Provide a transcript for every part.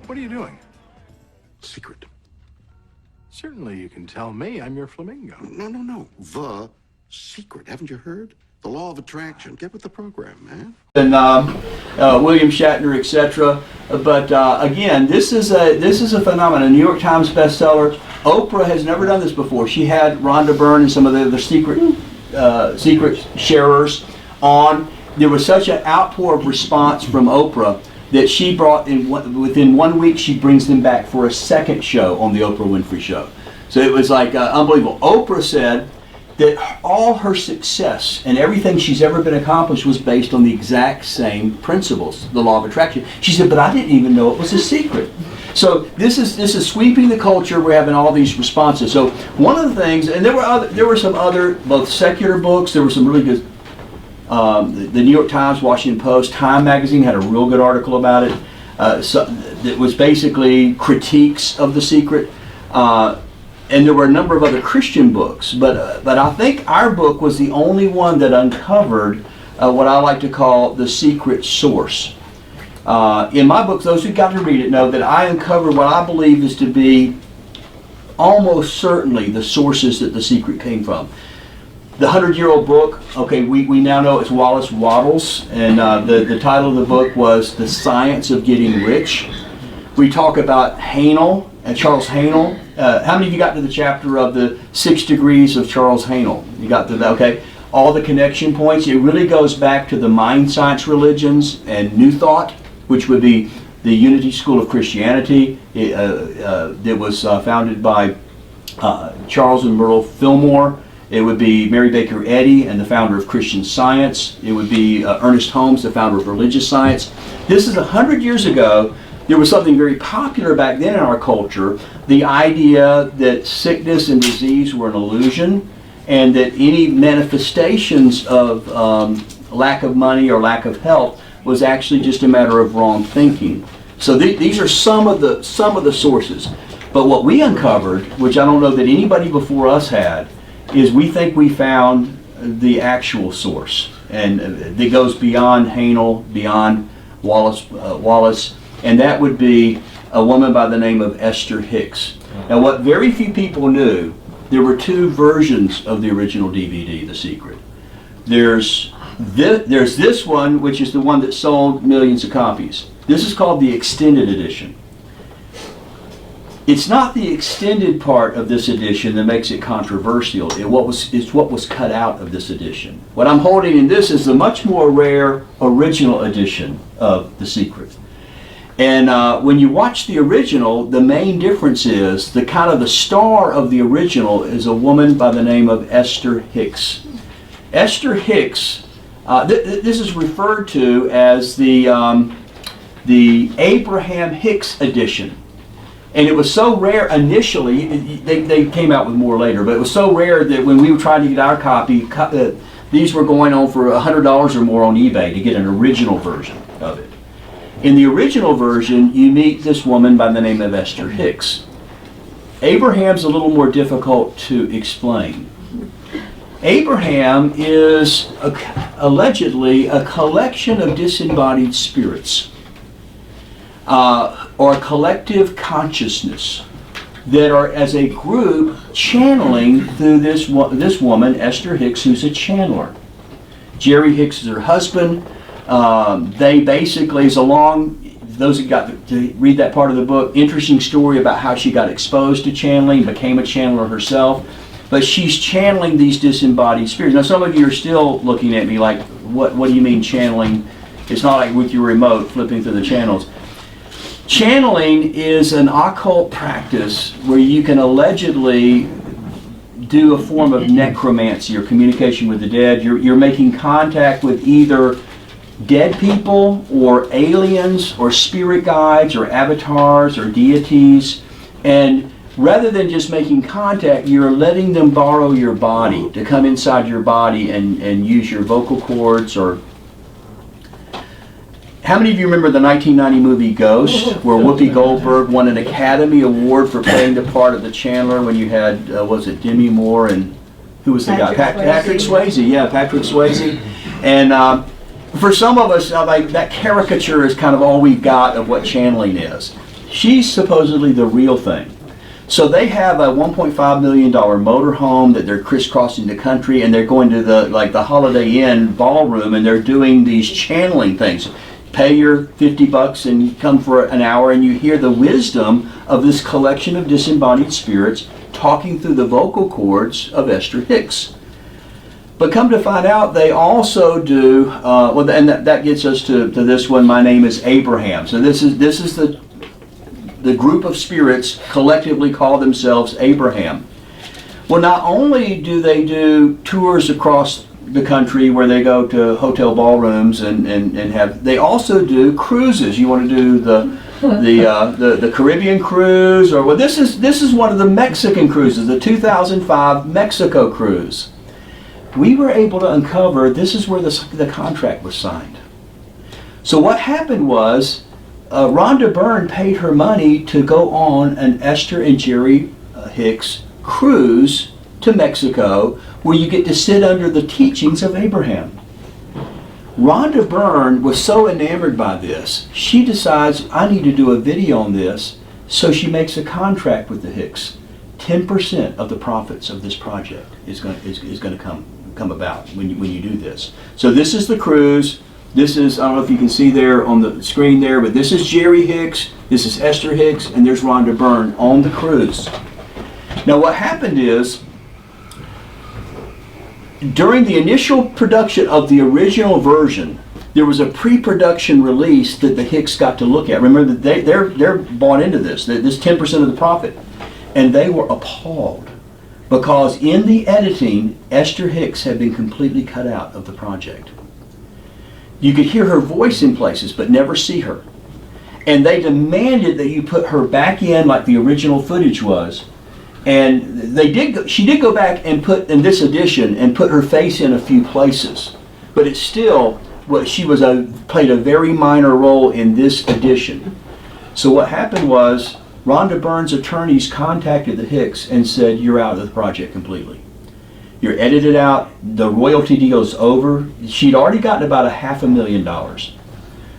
What are you doing? Secret. Certainly you can tell me. I'm your flamingo. No. The secret. Haven't you heard? The law of attraction. Get with the program, man. And William Shatner, etc. But again, this is a phenomenon. New York Times bestseller. Oprah has never done this before. She had Rhonda Byrne and some of the other secret sharers on. There was such an outpour of response from Oprah that she brought in within 1 week. She brings them back for a second show on the Oprah Winfrey Show. So it was like unbelievable. Oprah said that all her success and everything she's ever been accomplished was based on the exact same principles, the law of attraction. She said, but I didn't even know it was a secret. So this is sweeping the culture. We're having all these responses. So one of the things, and there were some other both secular books. There were some really good. The New York Times, Washington Post, Time Magazine had a real good article about it. It was basically critiques of The Secret. And there were a number of other Christian books, but I think our book was the only one that uncovered what I like to call the secret source. In my book, those who got to read it know that I uncovered what I believe is to be almost certainly the sources that the secret came from. The 100-year-old book, okay, we now know it's Wallace Wattles, and the title of the book was The Science of Getting Rich. We talk about Haenel, Charles Haenel. How many of you got to the chapter of the 6 degrees of Charles Haenel? You got to that, okay? All the connection points. It really goes back to the mind science religions and New Thought, which would be the Unity School of Christianity. It was founded by Charles and Merle Fillmore. It would be Mary Baker Eddy and the founder of Christian Science. It would be Ernest Holmes, the founder of religious science. This is 100 years ago. There was something very popular back then in our culture, the idea that sickness and disease were an illusion, and that any manifestations of lack of money or lack of health was actually just a matter of wrong thinking. So these are some of the sources. But what we uncovered, which I don't know that anybody before us had, is we think we found the actual source, and that goes beyond Haenel, beyond Wallace, and that would be a woman by the name of Esther Hicks. Now, what very few people knew, there were 2 versions of the original DVD, The Secret. There's this one, which is the one that sold millions of copies. This is called the extended edition. It's not the extended part of this edition that makes it controversial. It's what was cut out of this edition. What I'm holding in this is the much more rare original edition of The Secret. And when you watch the original, the main difference is the star of the original is a woman by the name of Esther Hicks. Esther Hicks, this is referred to as the Abraham Hicks edition. And it was so rare initially, they came out with more later, but it was so rare that when we were trying to get our copy, these were going on for $100 or more on eBay to get an original version of it. In the original version, you meet this woman by the name of Esther Hicks. Abraham's a little more difficult to explain. Abraham is allegedly a collection of disembodied spirits, or a collective consciousness that are, as a group, channeling through this woman, Esther Hicks, who's a channeler. Jerry Hicks is her husband. They basically, those who got to read that part of the book, interesting story about how she got exposed to channeling, became a channeler herself. But she's channeling these disembodied spirits. Now, some of you are still looking at me like, what do you mean channeling? It's not like with your remote flipping through the channels. Channeling is an occult practice where you can allegedly do a form of necromancy or communication with the dead. You're making contact with either dead people or aliens or spirit guides or avatars or deities, and rather than just making contact, you're letting them borrow your body, to come inside your body and use your vocal cords. Or how many of you remember the 1990 movie Ghost, where Whoopi Goldberg won an Academy Award for playing the part of the channeler when you had, was it Demi Moore and who was the guy? Patrick Swayze. Yeah, Patrick Swayze. And for some of us, like that caricature is kind of all we've got of what channeling is. She's supposedly the real thing. So they have a $1.5 million motorhome that they're crisscrossing the country, and they're going to the Holiday Inn ballroom, and they're doing these channeling things. Pay your $50 and you come for an hour, and you hear the wisdom of this collection of disembodied spirits talking through the vocal cords of Esther Hicks. But come to find out, they also do, well, and that gets us to this one. My name is Abraham. So this is the group of spirits collectively call themselves Abraham. Well, not only do they do tours across the country where they go to hotel ballrooms and have, they also do cruises. You want to do the Caribbean cruise, or well, this is one of the Mexican cruises, the 2005 Mexico cruise. We were able to uncover this is where the contract was signed. So what happened was, Rhonda Byrne paid her money to go on an Esther and Jerry Hicks cruise to Mexico, where you get to sit under the teachings of Abraham. Rhonda Byrne was so enamored by this, she decides, I need to do a video on this, so she makes a contract with the Hicks. 10% of the profits of this project is going to come about when you do this. So this is the cruise. This is, I don't know if you can see there on the screen there, but this is Jerry Hicks, this is Esther Hicks, and there's Rhonda Byrne on the cruise. Now what happened is, during the initial production of the original version, there was a pre-production release that the Hicks got to look at. Remember that they're bought into this 10% of the profit. And they were appalled because in the editing, Esther Hicks had been completely cut out of the project. You could hear her voice in places, but never see her. And they demanded that you put her back in like the original footage was. And she did go back and put in this edition and put her face in a few places. But it's still, she played a very minor role in this edition. So what happened was, Rhonda Byrne's attorneys contacted the Hicks and said, you're out of the project completely. You're edited out, the royalty deal is over. She'd already gotten about $500,000,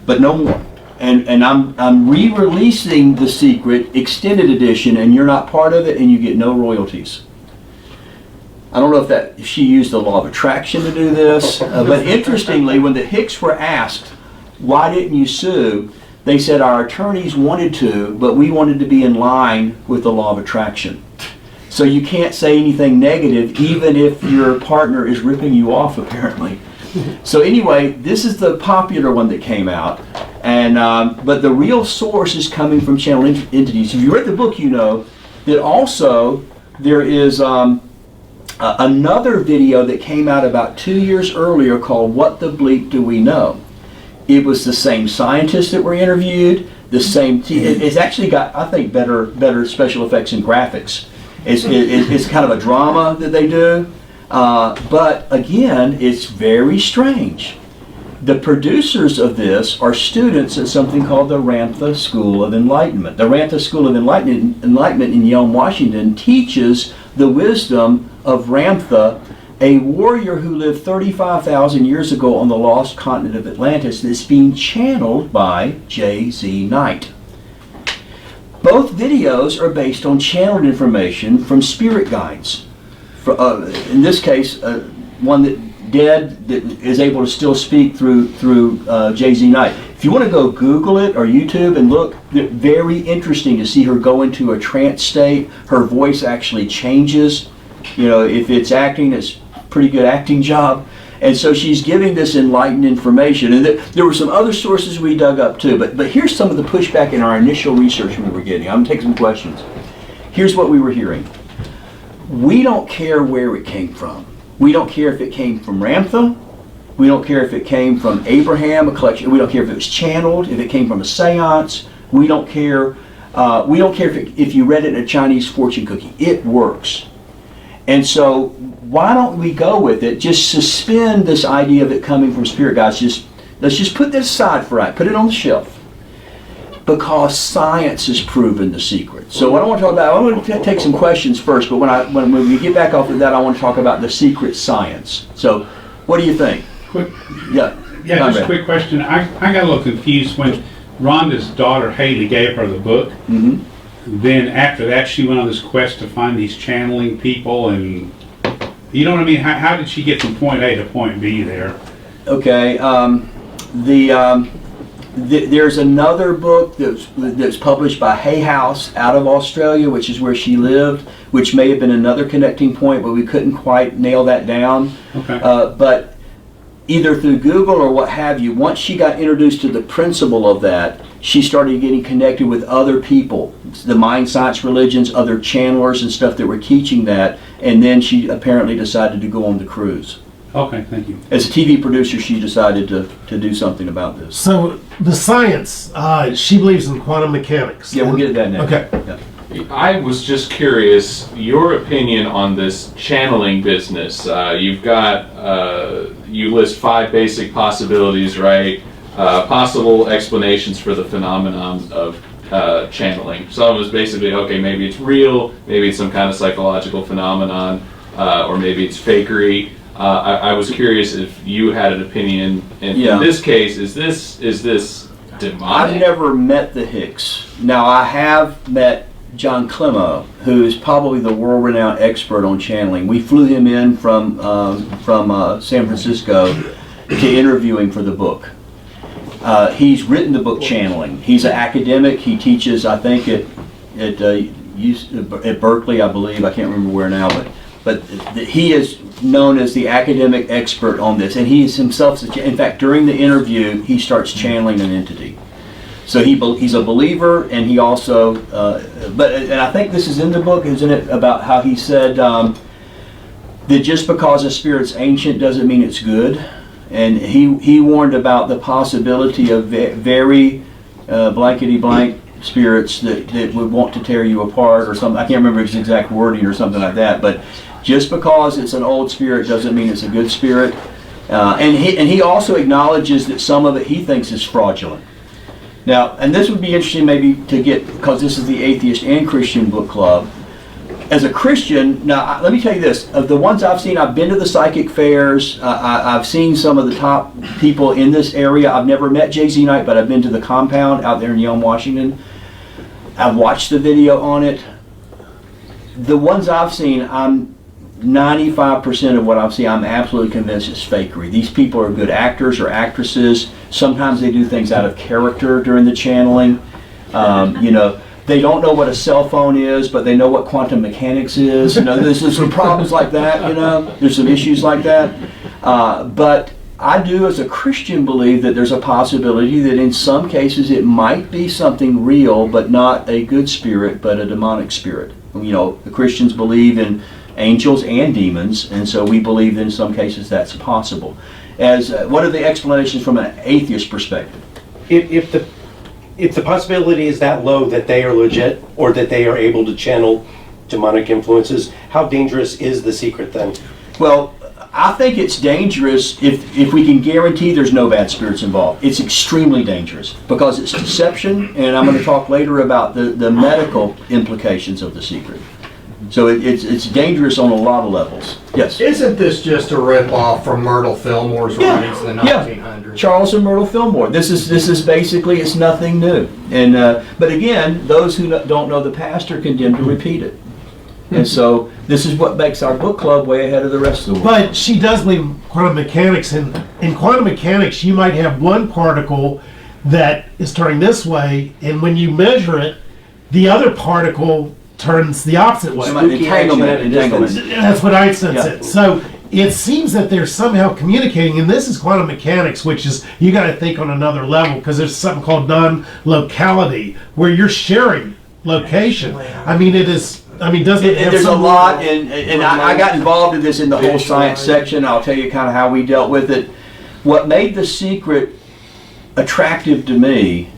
but no more. And I'm re-releasing The Secret extended edition, and you're not part of it, and you get no royalties. I don't know if she used the law of attraction to do this, but interestingly, when the Hicks were asked, why didn't you sue? They said our attorneys wanted to, but we wanted to be in line with the law of attraction. So you can't say anything negative, even if your partner is ripping you off, apparently. So anyway, this is the popular one that came out, and but the real source is coming from channel entities. If you read the book, you know that also there is another video that came out about 2 years earlier called "What the Bleep Do We Know?" It was the same scientists that were interviewed, the same it's actually got, I think, better special effects and graphics. It's kind of a drama that they do, but again, it's very strange. The producers of this are students at something called the Ramtha School of Enlightenment. The Ramtha School of Enlightenment in Yelm, Washington teaches the wisdom of Ramtha, a warrior who lived 35,000 years ago on the lost continent of Atlantis that's being channeled by J.Z. Knight. Both videos are based on channeled information from spirit guides. In this case, one that is able to still speak through J.Z. Knight. If you want to go Google it or YouTube and look, very interesting to see her go into a trance state. Her voice actually changes. You know, if it's acting, it's a pretty good acting job. And so she's giving this enlightened information. And there were some other sources we dug up too, but here's some of the pushback in our initial research we were getting. I'm going to take some questions. Here's what we were hearing. We don't care where it came from. We don't care if it came from Ramtha. We don't care if it came from Abraham, a collection. We don't care if it was channeled, if it came from a seance. We don't care. We don't care if you read it in a Chinese fortune cookie. It works. And so why don't we go with it? Just suspend this idea of it coming from spirit guides. Let's just put this aside for right. Put it on the shelf. Because science has proven the secret. So what I want to talk about, I want to take some questions first, but when we get back off of that, I want to talk about the secret science. So what do you think? Just a quick question. I got a little confused when Rhonda's daughter Haley gave her the book. Mm-hmm. Then after that, she went on this quest to find these channeling people, and you know what I mean? How did she get from point A to point B there? Okay. There's another book that's published by Hay House out of Australia, which is where she lived, which may have been another connecting point, but we couldn't quite nail that down. Okay. But either through Google or what have you, once she got introduced to the principle of that, she started getting connected with other people, the mind science religions, other channelers and stuff that were teaching that, and then she apparently decided to go on the cruise. Okay, thank you. As a TV producer, she decided to do something about this. So the science, she believes in quantum mechanics. Yeah, we'll get to that next. Okay. Yeah. I was just curious, your opinion on this channeling business. You've got, you list 5 basic possibilities, right? Possible explanations for the phenomenon of channeling. Some is basically, okay, maybe it's real, maybe it's some kind of psychological phenomenon, or maybe it's fakery. I was curious if you had an opinion. In this case, is this demonic? I've never met the Hicks. Now, I have met John Clemo, who is probably the world-renowned expert on channeling. We flew him in from San Francisco to interview him for the book. He's written the book Channeling. He's an academic. He teaches, I think, at Berkeley, I believe. I can't remember where now, but he is known as the academic expert on this, and he is himself. In fact, during the interview, he starts channeling an entity. So he's a believer, and he also, and I think this is in the book, isn't it, about how he said that just because a spirit's ancient doesn't mean it's good. And he warned about the possibility of very blankety-blank spirits that would want to tear you apart or something. I can't remember his exact wording or something like that, but just because it's an old spirit doesn't mean it's a good spirit. And he also acknowledges that some of it he thinks is fraudulent. Now, and this would be interesting maybe to get, because this is the Atheist and Christian book club. As a Christian, now let me tell you this, of the ones I've seen, I've been to the psychic fairs, I've seen some of the top people in this area. I've never met J.Z. Knight, but I've been to the compound out there in Yelm, Washington. I've watched the video on it. The ones I've seen, I'm 95% of what I've seen, I'm absolutely convinced it's fakery. These people are good actors or actresses. Sometimes they do things out of character during the channeling. They don't know what a cell phone is, but they know what quantum mechanics is. There's some problems like that, There's some issues like that. But I do, as a Christian, believe that there's a possibility that in some cases it might be something real, but not a good spirit, but a demonic spirit. The Christians believe in angels and demons, and so we believe that in some cases that's possible. What are the explanations from an atheist perspective? If the possibility is that low that they are legit or that they are able to channel demonic influences, how dangerous is the secret then? Well, I think it's dangerous if we can guarantee there's no bad spirits involved. It's extremely dangerous because it's deception, and I'm going to talk later about the medical implications of the secret. So it's dangerous on a lot of levels. Yes? Isn't this just a rip-off from Myrtle Fillmore's writings in the 1900s? Charles and Myrtle Fillmore. This is basically, it's nothing new. And but again, those who don't know the past are condemned to repeat it. And so this is what makes our book club way ahead of the rest of the world. But she does believe in quantum mechanics, and in quantum mechanics you might have one particle that is turning this way, and when you measure it, the other particle turns the opposite way. Entanglement. That's what Einstein said. So it seems that they're somehow communicating, and this is quantum mechanics, which is, you got to think on another level, because there's something called non-locality, where you're sharing location. There's a lot, and I got involved in this in the whole science section. I'll tell you kind of how we dealt with it. What made the secret attractive to me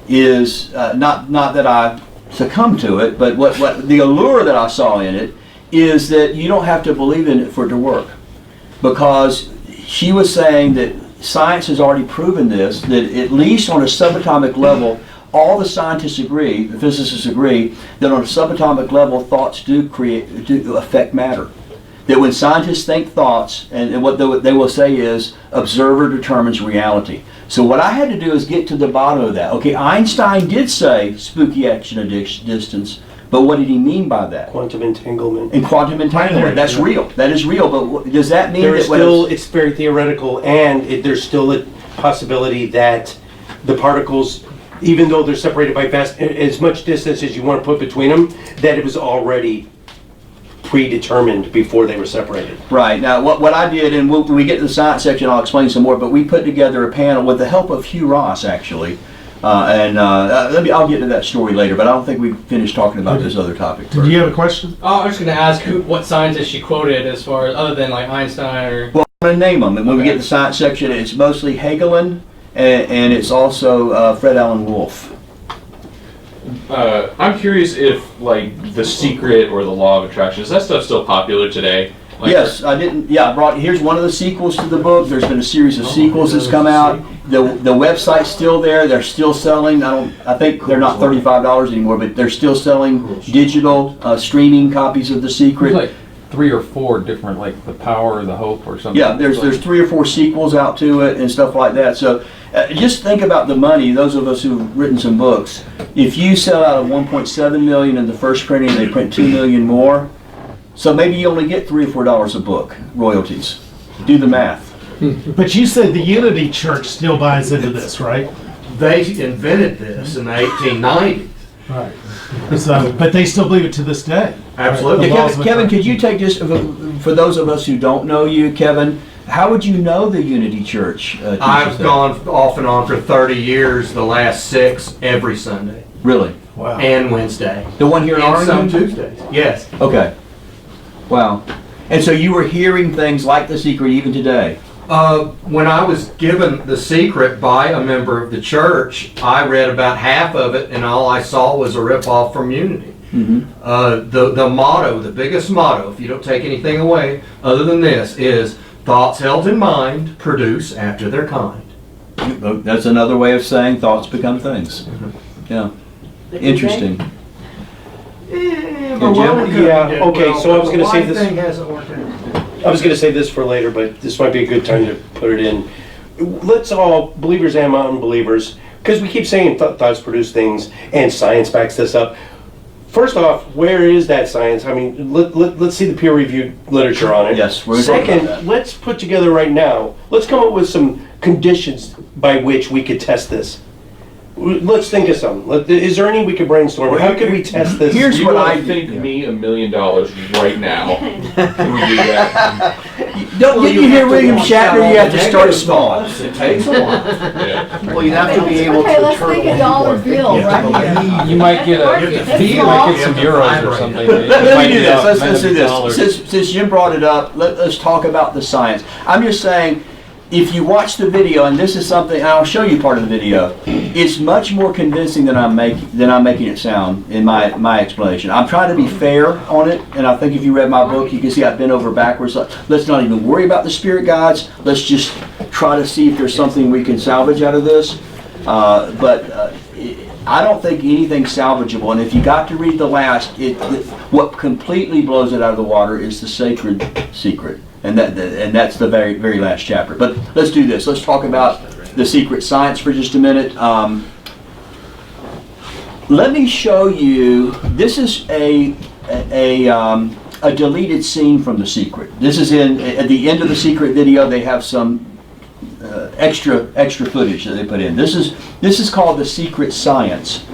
is not that I succumb to it, but what the allure that I saw in it is that you don't have to believe in it for it to work, because she was saying that science has already proven this, that at least on a subatomic level, all the scientists agree, the physicists agree, that on a subatomic level thoughts do affect matter. That when scientists think thoughts, and what they will say is observer determines reality. So what I had to do is get to the bottom of that. Okay, Einstein did say spooky action at distance, but what did he mean by that? Quantum entanglement. And quantum entanglement, that's real. That is real, but does that mean There is that still, it's very theoretical, and there's still a possibility that the particles, even though they're separated by as much distance as you want to put between them, that it was already predetermined before they were separated. Right. Now, what I did, and when we get to the science section, I'll explain some more, but we put together a panel with the help of Hugh Ross, actually. I'll get to that story later, but I don't think we've finished talking about this other topic. Do you have a question? Oh, I was just going to ask what scientists she quoted as far as, other than like Einstein or... Well, I'm going to name them, and when we get to the science section, it's mostly Hagelin, and it's also Fred Alan Wolf. I'm curious if, like, The Secret or The Law of Attraction, is that stuff still popular today? Like, Yes, I didn't. Yeah, I brought. Here's one of the sequels to the book. There's been a series of sequels that's come out. The website's still there. They're still selling. I think they're not $35 anymore, but they're still selling digital streaming copies of The Secret. There's like 3 or 4 different, like The Power or The Hope or something. Yeah, there's 3 or 4 sequels out to it and stuff like that. So just think about the money. Those of us who've written some books, if you sell out of 1.7 million in the first printing, they print 2 million more. So maybe you only get $3 or $4 a book royalties. Do the math. But you said the Unity Church still buys into this, right? They invented this in the 1890s. Right. So, but they still believe it to this day. Absolutely. The laws of Kevin, could attraction. you take this, for those of us who don't know you, Kevin, how would you know the Unity Church? I've gone off and on for 30 years, the last 6 every Sunday Really? Wow. and Wednesday. The one here in And some Arlington? Tuesdays. Yes. Okay. Wow. And so you were hearing things like The Secret even today? When I was given The Secret by a member of the church, I read about half of it, and all I saw was a ripoff from Unity. The motto, the biggest motto, if you don't take anything away other than this, is thoughts held in mind produce after their kind. That's another way of saying thoughts become things. Yeah. Interesting. Yeah, okay, so I was gonna say this. I was gonna say this for later, but this might be a good time to put it in. Let's all, believers and unbelievers, because we keep saying thoughts produce things, and science backs this up. First off, where is that science? I mean, let's see the peer-reviewed literature on it. Yes, we're talking about Second, that. let's put together right now, let's come up with some conditions by which we could test this. Let's think of some. Is there any we could brainstorm? How could we test this? Here's You what want I to think me $1 million right now? Can we do that? Don't get you hear William Shatner, you have to start small. It takes a while. Yeah. Well, you'd have to be able Okay, to let's turn think a on dollar people bill and right here. You might get you might get some euros or something. Let me do this. Let's do this. Since Jim brought it up, let's talk about the science. I'm just saying, if you watch the video, and this is something, and I'll show you part of the video, it's much more convincing than I'm making it sound in my explanation. I'm trying to be fair on it, and I think if you read my book, you can see I've been over backwards. Let's not even worry about the spirit guides. Let's just try to see if there's something we can salvage out of this. But I don't think anything's salvageable, and if you got to read the last, what completely blows it out of the water is the sacred secret. And that's the very, very last chapter. But let's do this. Let's talk about the secret science for just a minute. Let me show you. This is a deleted scene from The Secret. This is at the end of the Secret video. They have some extra footage that they put in. This is called The Secret Science,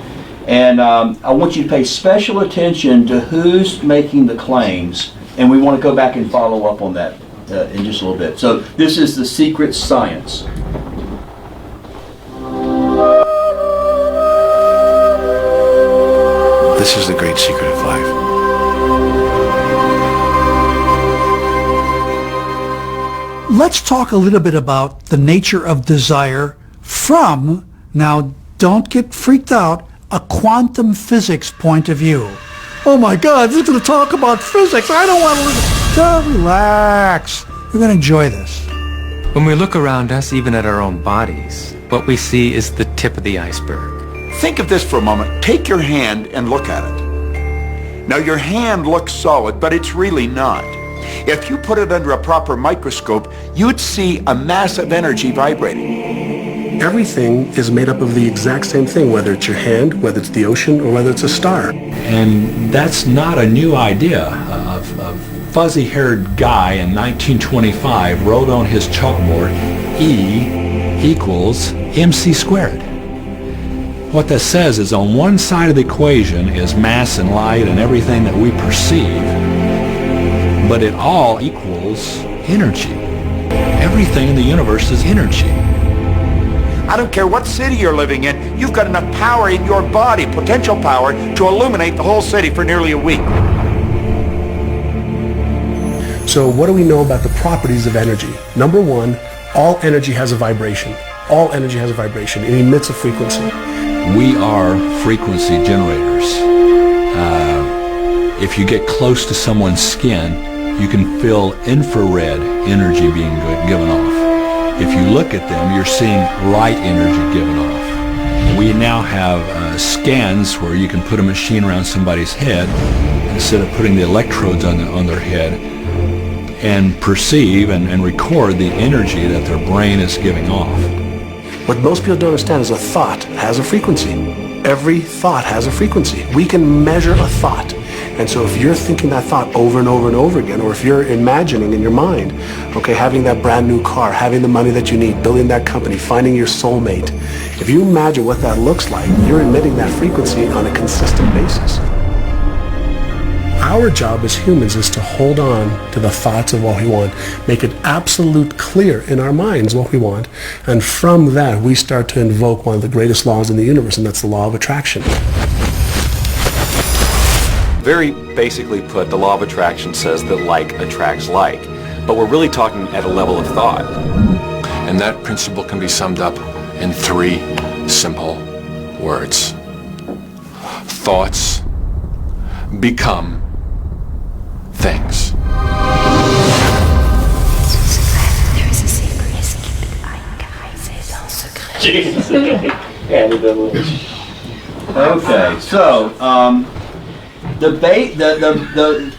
and I want you to pay special attention to who's making the claims. And we want to go back and follow up on that in just a little bit. So this is The Secret Science. This is the great secret of life. Let's talk a little bit about the nature of desire from, now don't get freaked out, a quantum physics point of view. Oh my God, this is going to talk about physics. I don't want to listen. Just relax. You're going to enjoy this. When we look around us, even at our own bodies, what we see is the tip of the iceberg. Think of this for a moment. Take your hand and look at it. Now your hand looks solid, but it's really not. If you put it under a proper microscope, you'd see a mass of energy vibrating. Everything is made up of the exact same thing, whether it's your hand, whether it's the ocean, or whether it's a star. And that's not a new idea. A fuzzy-haired guy in 1925 wrote on his chalkboard, E equals mc squared. What that says is on one side of the equation is mass and light and everything that we perceive, but it all equals energy. Everything in the universe is energy. I don't care what city you're living in, you've got enough power in your body, potential power, to illuminate the whole city for nearly a week. So what do we know about the properties of energy? Number one, all energy has a vibration. All energy has a vibration. It emits a frequency. We are frequency generators. If you get close to someone's skin, you can feel infrared energy being given off. If you look at them, you're seeing light energy given off. We now have scans where you can put a machine around somebody's head instead of putting the electrodes on their head, and perceive and record the energy that their brain is giving off. What most people don't understand is a thought has a frequency. Every thought has a frequency. We can measure a thought. And so if you're thinking that thought over and over and over again, or if you're imagining in your mind, okay, having that brand new car, having the money that you need, building that company, finding your soulmate, if you imagine what that looks like, you're emitting that frequency on a consistent basis. Our job as humans is to hold on to the thoughts of what we want, make it absolute clear in our minds what we want, and from that we start to invoke one of the greatest laws in the universe, and that's the law of attraction. Very basically put, the law of attraction says that like attracts like, but we're really talking at a level of thought. And that principle can be summed up in 3 simple words. Thoughts become things. Okay, so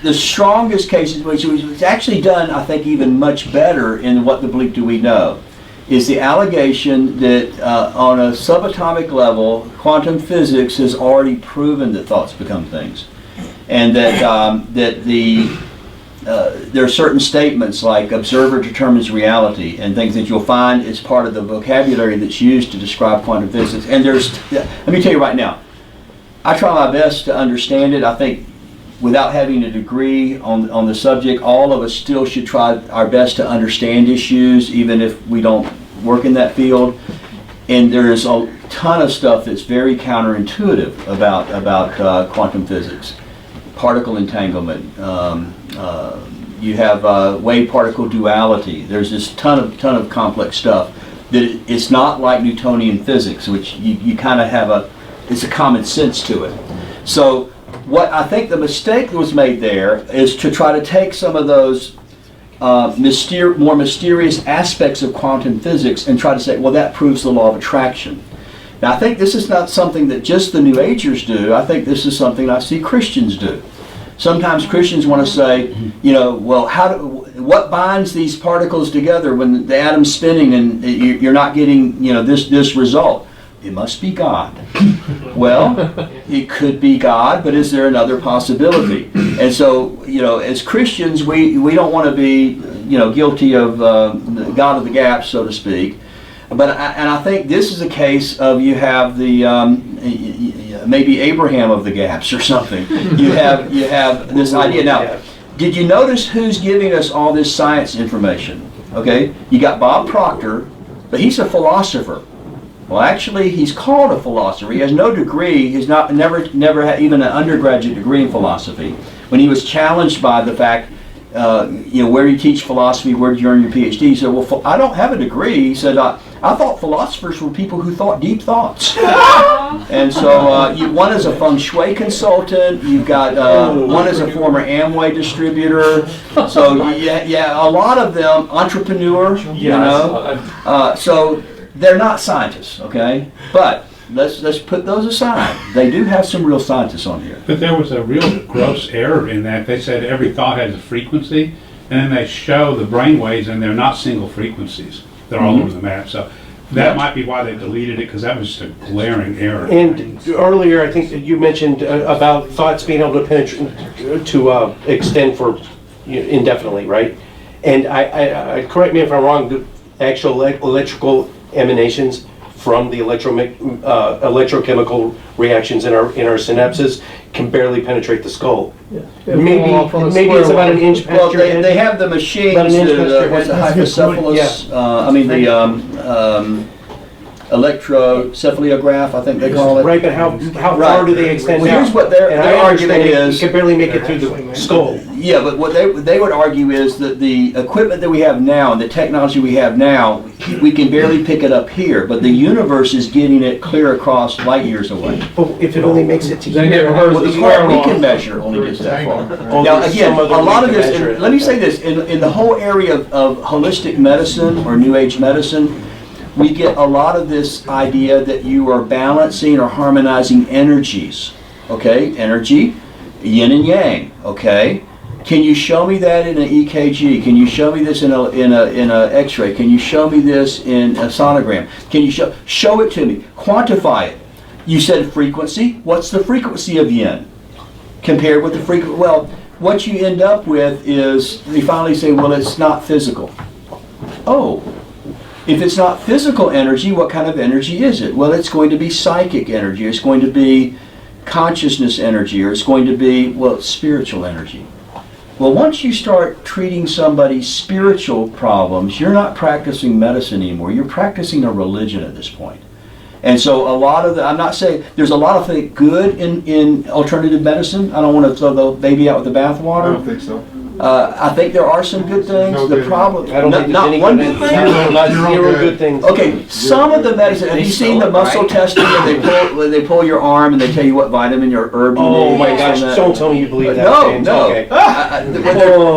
the strongest cases, which was actually done, I think, even much better in What the Bleep Do We Know, is the allegation that on a subatomic level, quantum physics has already proven that thoughts become things, and that there are certain statements like "observer determines reality" and things that you'll find as part of the vocabulary that's used to describe quantum physics. And let me tell you right now, I try my best to understand it. I think without having a degree on the subject, all of us still should try our best to understand issues, even if we don't work in that field. And there's a ton of stuff that's very counterintuitive about quantum physics. Particle entanglement. You have wave-particle duality. There's this ton of complex stuff that it's not like Newtonian physics, which you kind of have it's a common sense to it. So what I think the mistake that was made there is to try to take some of those more mysterious aspects of quantum physics and try to say, well, that proves the law of attraction. Now, I think this is not something that just the New Agers do. I think this is something I see Christians do. Sometimes Christians want to say, well, what binds these particles together when the atom's spinning and you're not getting, this result? It must be God. Well, it could be God, but is there another possibility? And so, as Christians, we don't want to be, guilty of the God of the gaps, so to speak. But I think this is a case of you have the maybe Abraham of the gaps or something. You have this idea. Now, did you notice who's giving us all this science information? Okay, you got Bob Proctor, but he's a philosopher. Well, actually, he's called a philosopher. He has no degree. He's never had even an undergraduate degree in philosophy. When he was challenged by the fact, where do you teach philosophy? Where did you earn your PhD? He said, well, I don't have a degree. He said, I thought philosophers were people who thought deep thoughts. And so one is a feng shui consultant. You've got one is a former Amway distributor. So yeah, a lot of them entrepreneur. So they're not scientists, okay? But let's put those aside. They do have some real scientists on here. But there was a real gross error in that. They said every thought has a frequency, and then they show the brain waves, and they're not single frequencies. They're all over the map. So That might be why they deleted it, because that was just a glaring error. And earlier, I think that you mentioned about thoughts being able to penetrate, to extend for indefinitely, right? And I correct me if I'm wrong, the actual electrical emanations from the electrochemical reactions in our synapses can barely penetrate the skull. Yeah. Maybe it's about an inch past your head. They have the machines, About an inch past your what's the head. hydrocephalus, I mean the electrocephalograph, I think they call it. Right, but how far do they extend Well, out? here's what their And I argument understand is. you can barely make it through the skull. Yeah, but what they would argue is that the equipment that we have now and the technology we have now, we can barely pick it up here, but the universe is getting it clear across light years away. But if it only makes it to here, Well, the part we can measure only gets that far. Now, again, a lot of this, and let me say this, in the whole area of holistic medicine or New Age medicine, we get a lot of this idea that you are balancing or harmonizing energies, okay? Energy, yin and yang, okay? Can you show me that in an EKG? Can you show me this in a X-ray? Can you show me this in a sonogram? Can you show it to me? Quantify it. You said frequency. What's the frequency of yin compared with the frequency? Well, what you end up with is they finally say, well, it's not physical. Oh. If it's not physical energy, what kind of energy is it? Well, it's going to be psychic energy. It's going to be consciousness energy, or it's going to be, well, spiritual energy. Well, once you start treating somebody's spiritual problems, you're not practicing medicine anymore. You're practicing a religion at this point. And so a lot of I'm not saying, there's a lot of things good in alternative medicine. I don't want to throw the baby out with the bathwater. I don't think so. I think there are some good things. The problem, I don't think there's not any one good good thing. thing. Not zero good things. Okay, some of the medicine. Have you seen the muscle testing where they pull your arm and they tell you what vitamin or herb you need? Oh my gosh! Don't tell me you believe that. No, James. no. Okay.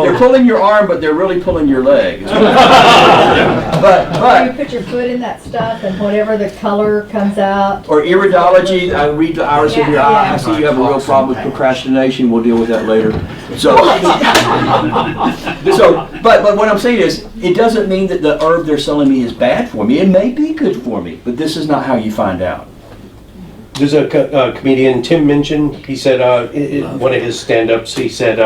They're pulling your arm, but they're really pulling your leg. But you put your foot in that stuff, and whatever the color comes out. or iridology, I read the iris of your eye. I see you have a real problem with procrastination. We'll deal with that later. So. But what I'm saying is, it doesn't mean that the herb they're selling me is bad for me. It may be good for me, but this is not how you find out. There's a comedian, Tim Minchin. He said one of his stand-ups. He said,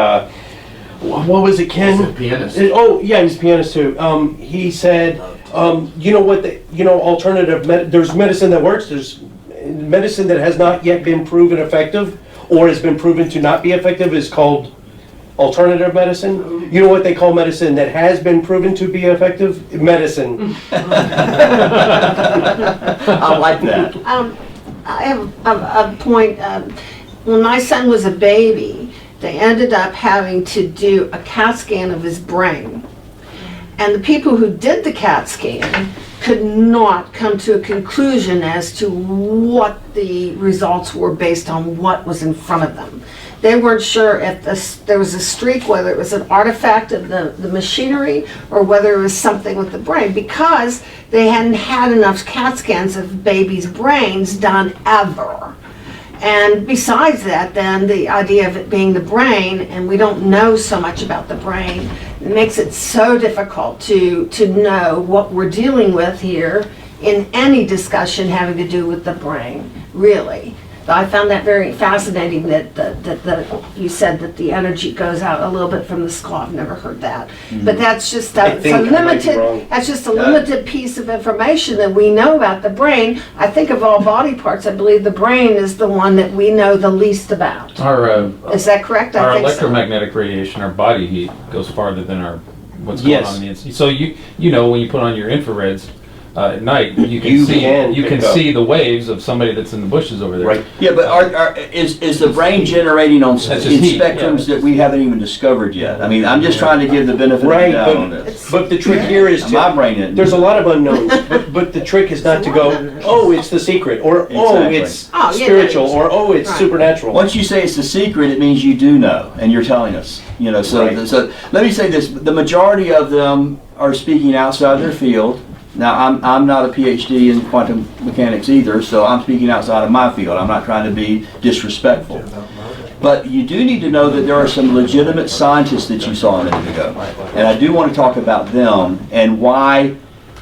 "What was it, Ken?" He's a pianist. Oh, yeah, he's a pianist too. He said, "You know what? Alternative. There's medicine that works. There's medicine that has not yet been proven effective, or has been proven to not be effective, is called." Alternative medicine. You know what they call medicine that has been proven to be effective? Medicine. I like that. I have a point. When my son was a baby, they ended up having to do a CAT scan of his brain. And the people who did the CAT scan could not come to a conclusion as to what the results were based on what was in front of them. They weren't sure if there was a streak, whether it was an artifact of the machinery or whether it was something with the brain, because they hadn't had enough CAT scans of babies' brains done ever. And besides that, then the idea of it being the brain, and we don't know so much about the brain, it makes it so difficult to know what we're dealing with here in any discussion having to do with the brain, really. I found that very fascinating that you said that the energy goes out a little bit from the skull. I've never heard that. But that's just a limited piece of information that we know about the brain. I think of all body parts, I believe the brain is the one that we know the least about. Is that correct? Our I think electromagnetic radiation, our body heat, goes farther than what's going Yes. on in the inside. So you know when you put on your infrareds at night, you can see the waves of somebody that's in the bushes over there. Right. Yeah, but is the brain generating on That's in just heat, spectrums that we haven't even discovered yet? I mean, I'm just trying to give the benefit of the doubt on this. But the trick here is My brain isn't. there's a lot of unknowns, but the trick is not to go, oh, it's the secret, or Exactly. it's spiritual, or oh, it's supernatural. Once you say it's the secret, it means you do know, and you're telling us. So let me say this: the majority of them are speaking outside their field. Now, I'm not a PhD in quantum mechanics either, so I'm speaking outside of my field. I'm not trying to be disrespectful. But you do need to know that there are some legitimate scientists that you saw a minute ago. And I do want to talk about them and why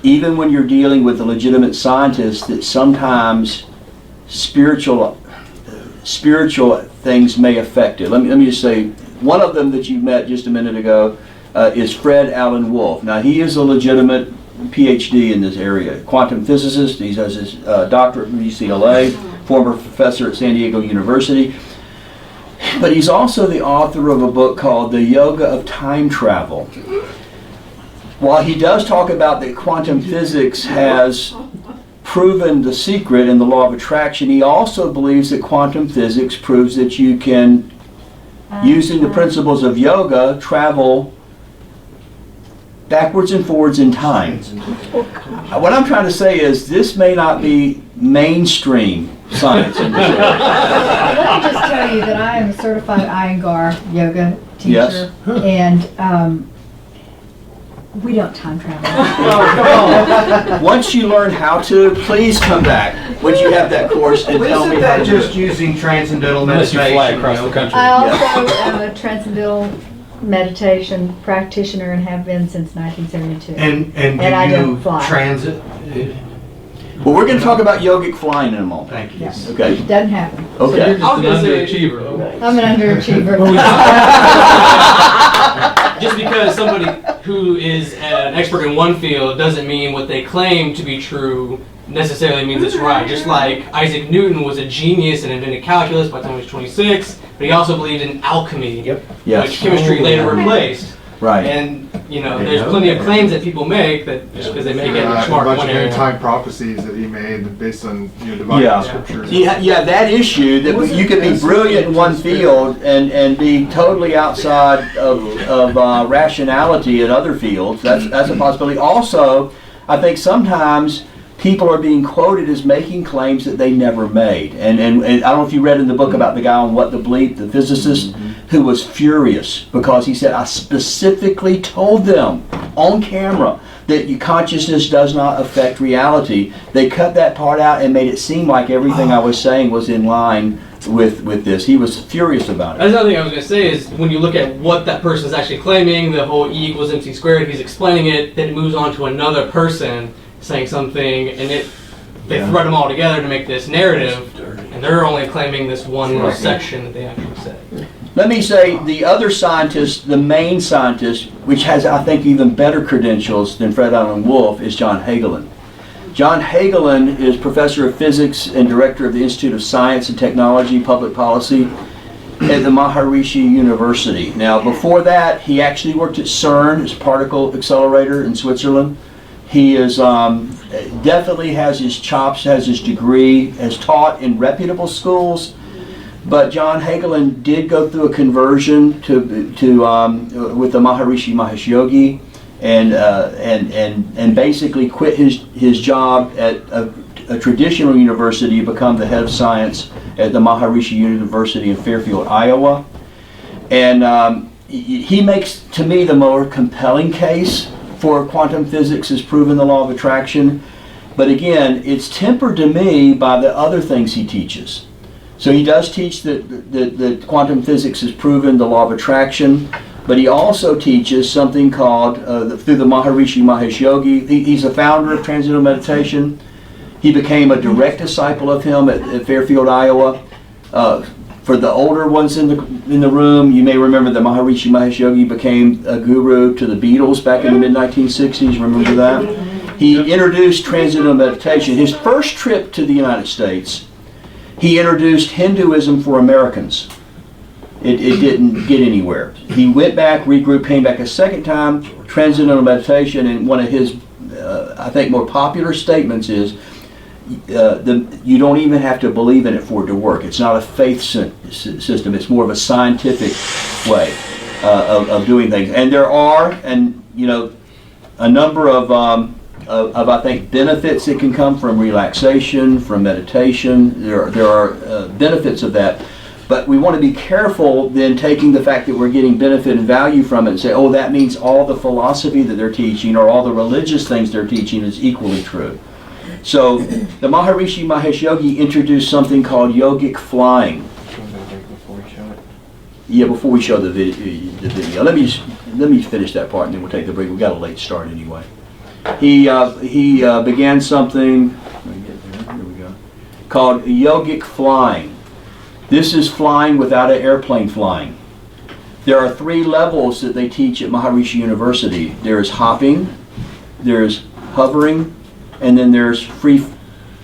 even when you're dealing with a legitimate scientist, that sometimes spiritual things may affect it. Let me just say, one of them that you met just a minute ago is Fred Allen Wolf. Now, he is a legitimate PhD in this area, quantum physicist. He has his doctorate from UCLA, former professor at San Diego University. But he's also the author of a book called The Yoga of Time Travel. While he does talk about that quantum physics has proven the secret in the law of attraction, he also believes that quantum physics proves that you can, using the principles of yoga, travel backwards and forwards in time. What I'm trying to say is this may not be mainstream science in this area. Let me just tell you that I am a certified Iyengar yoga teacher, Yes. and we don't time travel. Once you learn how to, please come back. Once you have that course and tell me how to do it. using transcendental Unless you meditation? fly across the country. I also am a transcendental meditation practitioner and have been since 1972. And I do don't you fly. transit? Well, we're going to talk about yogic flying in a moment. Thank you. Yes. Okay. Doesn't happen. Okay. So you're just an underachiever. I'm an underachiever. Just because somebody who is an expert in one field doesn't mean what they claim to be true necessarily means it's right. Just like Isaac Newton was a genius and invented calculus by the time he was 26, but he also believed in alchemy, Yes. which chemistry later replaced. Right. And there's plenty of claims that people make that just because they make it smart a in bunch one of area. end-time prophecies that he made based on divine scriptures. Yeah, that issue that you could be brilliant in one field and be totally outside of rationality in other fields. That's a possibility. Also, I think sometimes people are being quoted as making claims that they never made. And I don't know if you read in the book about the guy on What the Bleep, the physicist, who was furious because he said, I specifically told them on camera that your consciousness does not affect reality. They cut that part out and made it seem like everything I was saying was in line with this. He was furious about it. That's another thing I was going to say is when you look at what that person is actually claiming, the whole E equals MC squared, he's explaining it, then it moves on to another person saying something, and they thread them all together to make this narrative, and they're only claiming this one little section that they actually said. Let me say the other scientist, the main scientist, which has, I think, even better credentials than Fred Allen Wolf, is John Hagelin. John Hagelin is professor of physics and director of the Institute of Science and Technology, Public Policy at the Maharishi University. Now, before that, he actually worked at CERN, his particle accelerator in Switzerland. He is definitely has his chops, has his degree, has taught in reputable schools. But John Hagelin did go through a conversion to with the Maharishi Mahesh Yogi, and basically quit his job at a traditional university to become the head of science at the Maharishi University in Fairfield, Iowa. And he makes, to me, the more compelling case for quantum physics has proven the law of attraction. But again, it's tempered to me by the other things he teaches. So he does teach that quantum physics has proven the law of attraction, but he also teaches something called, through the Maharishi Mahesh Yogi, he's a founder of Transcendental Meditation. He became a direct disciple of him at Fairfield, Iowa. For the older ones in the room, you may remember that Maharishi Mahesh Yogi became a guru to the Beatles back in the mid-1960s. Remember that? He introduced Transcendental Meditation. His first trip to the United States, he introduced Hinduism for Americans. It didn't get anywhere. He went back, regrouped, came back a second time, Transcendental Meditation, and one of his, I think, more popular statements is, you don't even have to believe in it for it to work. It's not a faith system. It's more of a scientific way of doing things. And there are, a number of I think benefits that can come from relaxation, from meditation. There are benefits of that. But we want to be careful then taking the fact that we're getting benefit and value from it and say, oh, that means all the philosophy that they're teaching or all the religious things they're teaching is equally true. So the Maharishi Mahesh Yogi introduced something called yogic flying. Yeah, before we show the video. Let me finish that part and then we'll take the break. We've got a late start anyway. He began something, let me get there, here we go, called yogic flying. This is flying without an airplane flying. There are 3 levels that they teach at Maharishi University. There's hopping, there's hovering, and then there's free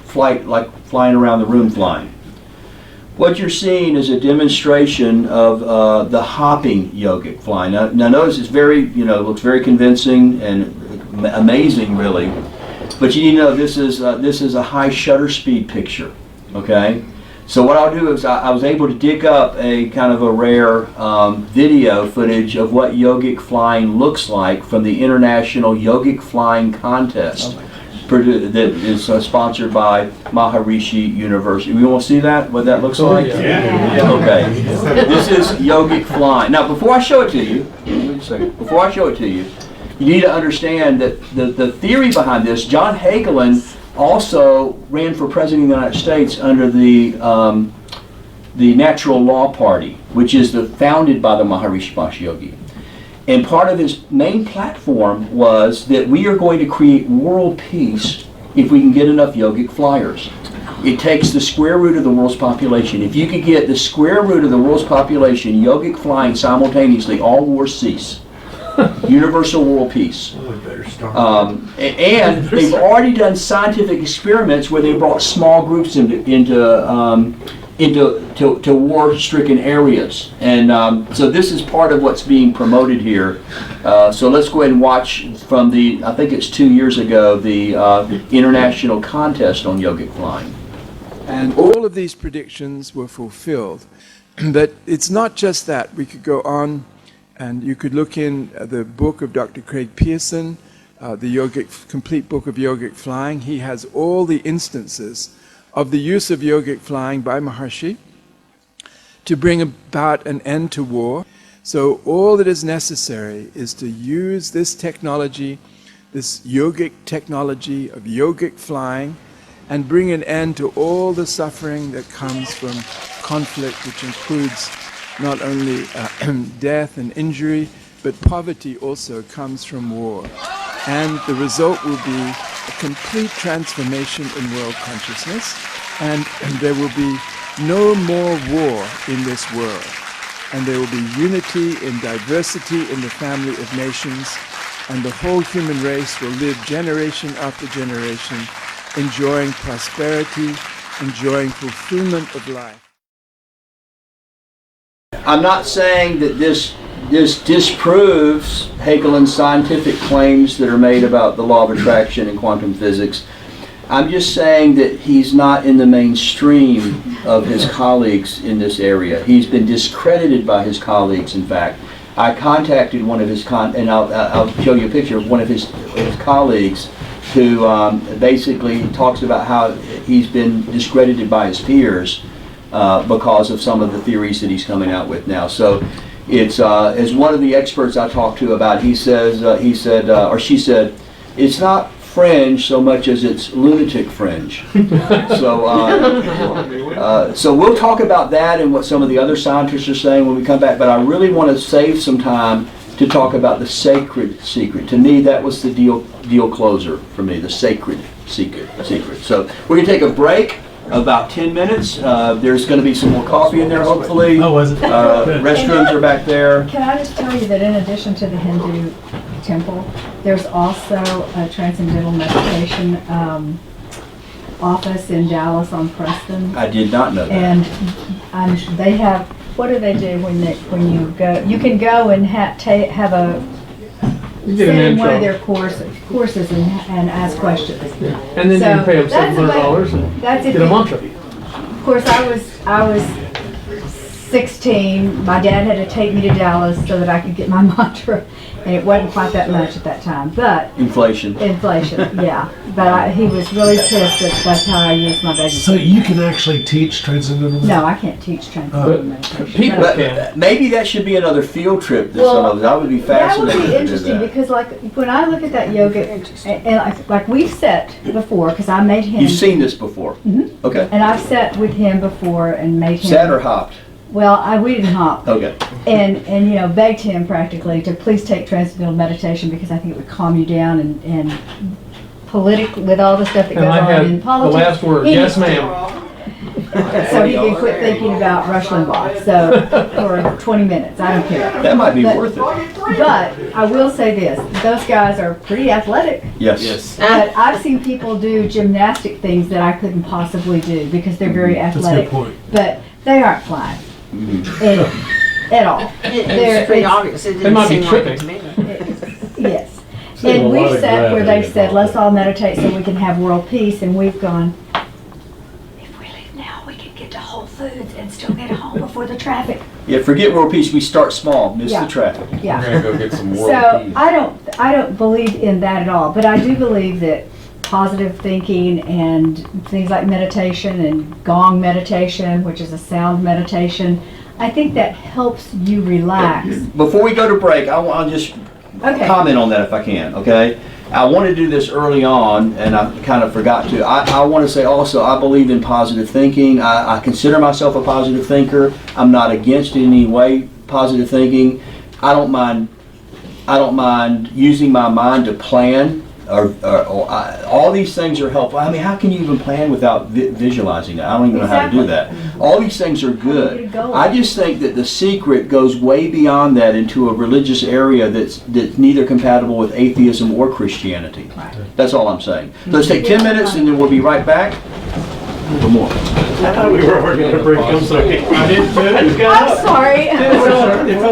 flight, like flying around the room flying. What you're seeing is a demonstration of the hopping yogic flying. Now notice it's very, looks very convincing and amazing, really. But you need to know this is a high shutter speed picture. Okay. So what I'll do is I was able to dig up a kind of a rare video footage of what yogic flying looks like from the International Yogic Flying Contest that is sponsored by Maharishi University. We want to see that, what that looks like? Yeah. Okay. This is yogic flying. Now, before I show it to you, wait a second. Before I show it to you, you need to understand that the theory behind this, John Hagelin also ran for president of the United States under the Natural Law Party, which is founded by the Maharishi Mahesh Yogi. And part of his main platform was that we are going to create world peace if we can get enough yogic flyers. It takes the square root of the world's population. If you could get the square root of the world's population yogic flying simultaneously, all wars cease. Universal world peace. And they've already done scientific experiments where they brought small groups into war-stricken areas, and so this is part of what's being promoted here. So let's go ahead and watch from I think it's 2 years ago, the international contest on yogic flying. And all of these predictions were fulfilled. But it's not just that. We could go on, and you could look in the book of Dr. Craig Pearson, the complete book of yogic flying. He has all the instances of the use of yogic flying by Maharishi to bring about an end to war. So all that is necessary is to use this technology, this yogic technology of yogic flying, and bring an end to all the suffering that comes from conflict, which includes not only death and injury, but poverty also comes from war. And the result will be a complete transformation in world consciousness, and there will be no more war in this world. And there will be unity in diversity in the family of nations, and the whole human race will live generation after generation, enjoying prosperity, enjoying fulfillment of life. I'm not saying that this disproves Hagelin's scientific claims that are made about the law of attraction and quantum physics. I'm just saying that he's not in the mainstream of his colleagues in this area. He's been discredited by his colleagues, in fact. I contacted one of his, and I'll show you a picture of one of his colleagues who basically talks about how he's been discredited by his peers because of some of the theories that he's coming out with now. So it's, as one of the experts I talked to about, she said, it's not fringe so much as it's lunatic fringe. So we'll talk about that and what some of the other scientists are saying when we come back, but I really want to save some time to talk about the sacred secret. To me, that was the deal closer for me, the sacred secret. So we're going to take a break, about 10 minutes. There's going to be some more coffee in there, hopefully. Oh, was it? Restrooms are back there. Can I just tell you that in addition to the Hindu temple, there's also a transcendental meditation office in Dallas on Preston. I did not know that. And they have, what do they do when you go? You can go and have a sit in one of their courses and ask questions. And then you can pay them $700 and get a mantra. Of course, I was 16. My dad had to take me to Dallas so that I could get my mantra, and it wasn't quite that much at that time. But inflation, yeah. But he was really pissed that that's how I used my baby. So you can actually teach transcendental meditation? No, I can't teach transcendental meditation. But maybe that should be another field trip. That would be fascinating. That would be interesting because, like, when I look at that yoga, and like we've sat before, because I made him. You've seen this before? Mm-hmm. Okay. And I've sat with him before and made him. Sat or hopped? we didn't hop. Okay. And you know, begged him practically to please take transcendental meditation because I think it would calm you down and politically, with all the stuff that goes on in politics. The last word, yes ma'am. So he can quit thinking about Rush Limbaugh. So for 20 minutes, I don't care. That might be worth it. But I will say this: those guys are pretty athletic. Yes. But I've seen people do gymnastic things that I couldn't possibly do because they're very athletic. That's a good point. But they aren't flying at all. It's pretty obvious. It They didn't might be seem like it tripping. to me. Yes. Still a And lot we've of sat where gravity they've said, involved. let's all meditate so we can have world peace, and we've gone, if we leave now, we can get to Whole Foods and still get home before the traffic. Yeah, forget world peace. We start small, miss Yeah. the traffic. Yeah. We're gonna go get some world So peace. I don't believe in that at all, but I do believe that positive thinking and things like meditation and gong meditation, which is a sound meditation, I think that helps you relax. Before we go to break, I'll just Okay. comment on that if I can, okay? I wanted to do this early on, and I kind of forgot to. I want to say also, I believe in positive thinking. I consider myself a positive thinker. I'm not against in any way positive thinking. I don't mind using my mind to plan. All these things are helpful. I mean, how can you even plan without visualizing it? I don't even know how to do that. All these things are good. I just think that the secret goes way beyond that into a religious area that's neither compatible with atheism or Christianity. That's all I'm saying. Let's take 10 minutes and then we'll be right back for more. I thought we were already going to break. I'm sorry. I did too. I'm sorry.